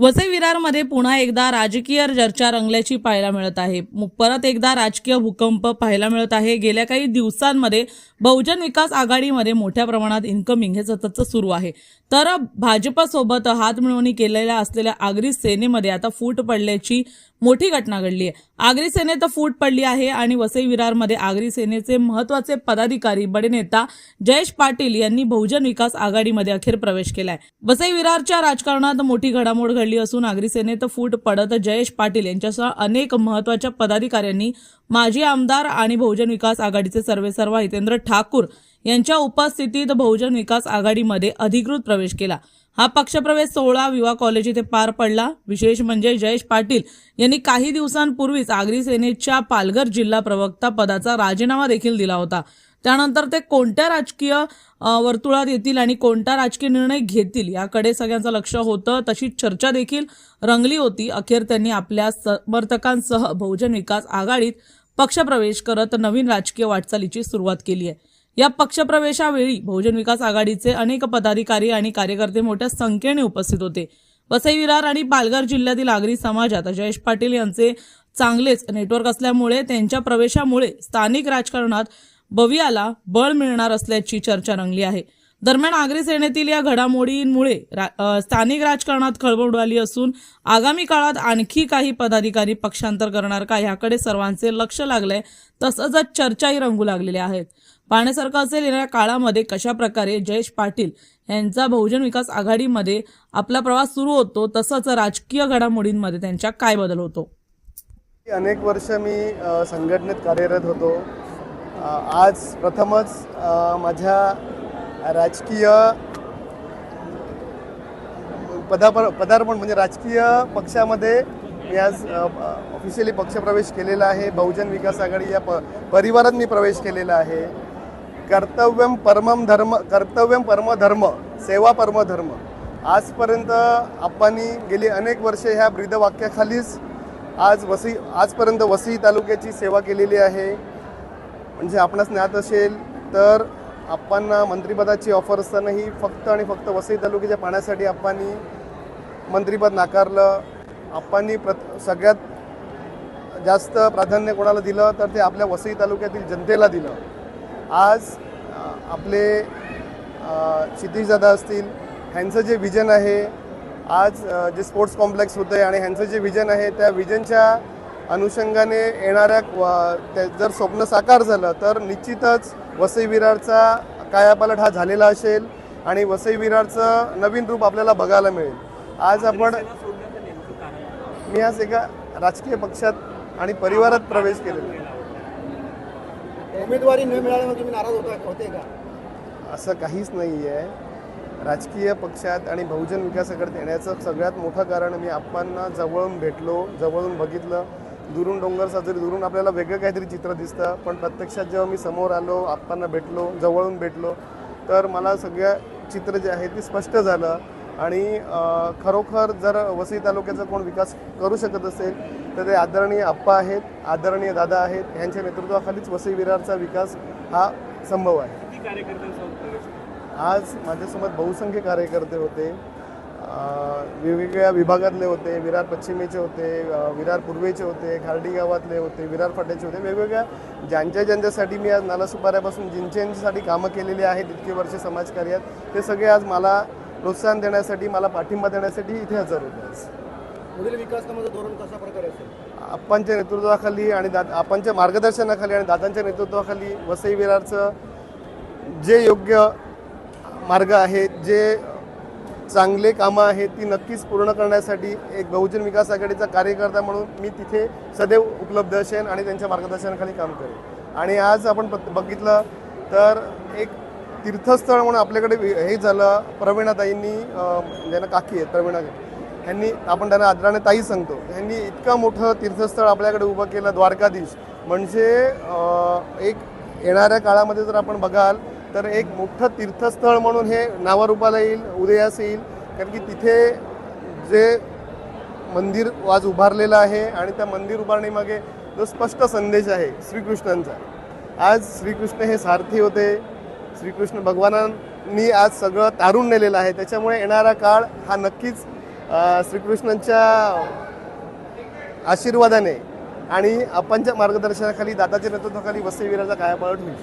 वसई विरारमध्ये पुन्हा एकदा राजकीय चर्चा रंगल्याची पाहायला मिळत आहे। परत एकदा राजकीय भूकंप पाहायला मिळत आहे। गेल्या काही दिवसांमध्ये बहुजन विकास आघाडीमध्ये मोठ्या प्रमाणात इन्कमिंग हे सततच सुरू आहे। तर भाजपसोबत हातमिळवणी केलेल्या असलेल्या आगरी सेनेमध्ये आता फूट पडल्याची मोठी घटना घडली आहे। आगरी सेनेत फूट पडली आहे आणि वसई विरारमध्ये आगरी सेनेचे महत्त्वाचे पदाधिकारी बडे नेता जयेश पाटील यांनी बहुजन विकास आघाडीमध्ये अखेर प्रवेश केलाय। वसई विरारच्या राजकारणात मोठी घडामोड घडली असून आगरी सेनेत फूट पडत जयेश पाटील यांच्यासह अनेक महत्त्वाच्या पदाधिकाऱ्यांनी माजी आमदार आणि बहुजन विकास आघाडीचे सर्वेसर्वा हितेंद्र ठाकूर यांच्या उपस्थितीत बहुजन विकास आघाडीमध्ये अधिकृत प्रवेश केला। हा पक्षप्रवेश सोहळा विवा कॉलेज येथे पार पडला। विशेष म्हणजे जयेश पाटील यांनी काही दिवसांपूर्वीच आगरी सेनेच्या पालघर जिल्हा प्रवक्ता पदाचा राजीनामा देखील दिला होता। त्यानंतर ते कोणत्या राजकीय वर्तुळात येतील आणि कोणता राजकीय निर्णय घेतील याकडे सगळ्यांचं लक्ष होतं। तशीच चर्चा देखील रंगली होती। अखेर त्यांनी आपल्या समर्थकांसह बहुजन विकास आघाडीत पक्षप्रवेश करत नवीन राजकीय वाटचालीची सुरुवात केली आहे। या पक्षप्रवेशावेळी बहुजन विकास आघाडीचे अनेक पदाधिकारी आणि कार्यकर्ते मोठ्या संख्येने उपस्थित होते। वसई विरार आणि पालघर जिल्ह्यातील आगरी समाजात जयेश पाटील यांचे चांगलेच नेटवर्क असल्यामुळे त्यांच्या प्रवेशामुळे स्थानिक राजकारणात भवियाला बळ मिळणार असल्याची चर्चा रंगली आहे। दरम्यान आगरी सेनेतील या घडामोडींमुळे स्थानिक राजकारणात खळबळ उडाली असून आगामी काळात आणखी काही पदाधिकारी पक्षांतर करणार का याकडे सर्वांचे लक्ष लागले। तसंच चर्चाही रंगू लागलेल्या आहेत। पाहण्यासारखं असेल येणाऱ्या काळामध्ये कशा प्रकारे जयेश पाटील यांचा बहुजन विकास आघाडीमध्ये आपला प्रवास सुरू होतो, तसंच राजकीय घडामोडींमध्ये त्यांच्या काय बदल होतो। अनेक वर्ष मी संघटनेत कार्यरत होतो। आज प्रथमच माझ्या राजकीय पदार्पण म्हणजे राजकीय पक्षामध्ये मी आज ऑफिशियली पक्षप्रवेश केलेला आहे। बहुजन विकास आघाडी या परिवारात मी प्रवेश केलेला आहे। कर्तव्यम परमम धर्म सेवा परम धर्म आजपर्यंत आपण गेली अनेक वर्षे ह्या ब्रीदवाक्याखालीच आजपर्यंत वसई तालुक्याची सेवा केलेली आहे। म्हणजे आपणास ज्ञात असेल तर आपण मंत्रिपदाची ऑफर असतानाही फक्त आणि फक्त वसई तालुक्याच्या पाण्यासाठी आपण मंत्रिपद नाकारलं। आपण सगळ्यात जास्त प्राधान्य कोणाला दिलं तर ते आपल्या वसई तालुक्यातील जनतेला दिलं। आज आपले क्षितिजदादा असतील, ह्यांचं जे विजन आहे, आज जे स्पोर्ट्स कॉम्प्लेक्स होतं आहे आणि ह्यांचं जे विजन आहे त्या विजनच्या अनुषंगाने येणाऱ्या जर स्वप्न साकार झालं तर निश्चितच वसई विरारचा कायापालट हा झालेला असेल आणि वसई विरारचं नवीन रूप आपल्याला बघायला मिळेल। आज मी आज एका राजकीय पक्षात आणि परिवारात प्रवेश केलेला। उमेदवारी न मिळाल्यामुळे तुम्ही नाराज होते का? असं काहीच नाही आहे। राजकीय पक्षात आणि बहुजन विकासाकडे येण्याचं सगळ्यात मोठं कारण मी आपणना जवळून भेटलो, जवळून बघितलं। दुरून डोंगर साजरी दुरून आपल्याला वेगळं काहीतरी चित्र दिसतं, पण प्रत्यक्षात जेव्हा मी समोर आलो, आपणना भेटलो, जवळून भेटलो तर मला सगळं चित्र जे आहे ते स्पष्ट झालं। आणि खरोखर जर वसई तालुक्याचा कोण विकास करू शकत असेल तर ते आदरणीय आप्पा आहेत, आदरणीय दादा आहेत। यांच्या नेतृत्वाखालीच वसई विरारचा विकास हा संभव आहे। आज माझ्यासोबत बहुसंख्य कार्यकर्ते होते, वेगवेगळ्या विभागातले होते, विरार पश्चिमेचे होते, विरार पूर्वेचे होते, खार्डी गावातले होते, विरार फाट्याचे होते। वेगवेगळ्या ज्यांच्यासाठी मी आज नालासुपाऱ्यापासून ज्यांच्यासाठी कामं केलेली आहेत इतके वर्ष समाजकार्यात, ते सगळे आज मला प्रोत्साहन देण्यासाठी, मला पाठिंबा देण्यासाठी इथे हजर होते। पुढील विकास कामाचं धोरण कशा प्रकारे असेल? आपणच्या नेतृत्वाखाली आणि आपणच्या मार्गदर्शनाखाली आणि दादांच्या नेतृत्वाखाली वसई विरारचं जे योग्य मार्ग आहेत, जे चांगले कामं आहेत ती नक्कीच पूर्ण करण्यासाठी एक बहुजन विकास आघाडीचा कार्यकर्ता म्हणून मी तिथे सदैव उपलब्ध असेन आणि त्यांच्या मार्गदर्शनाखाली काम करेन। आणि आज आपण बघितलं तर एक तीर्थस्थळ म्हणून आपल्याकडे हे झालं। प्रवीणाताईंनी ज्यांना काकी आहेत प्रवीणा, ह्यांनी आपण त्यांना आदराने ताई सांगतो, ह्यांनी इतकं मोठं तीर्थस्थळ आपल्याकडे उभं केलं, द्वारकाधीश। म्हणजे एक येणाऱ्या काळामध्ये जर आपण बघाल तर एक मोठं तीर्थस्थळ म्हणून हे नावारूपाला येईल, उदयास येईल। कारण की तिथे जे मंदिर आज उभारलेलं आहे आणि त्या मंदिर उभारणीमागे जो स्पष्ट संदेश आहे श्रीकृष्णांचा, आज श्रीकृष्ण हे सारथी होते, श्रीकृष्ण भगवानांनी आज सगळं तारून नेलेलं आहे। त्याच्यामुळे येणारा काळ हा नक्कीच श्रीकृष्णांच्या आशीर्वादाने आणि आपणच्या मार्गदर्शनाखाली दादाच्या नेतृत्वाखाली वसई विराचा कायापालट होईल.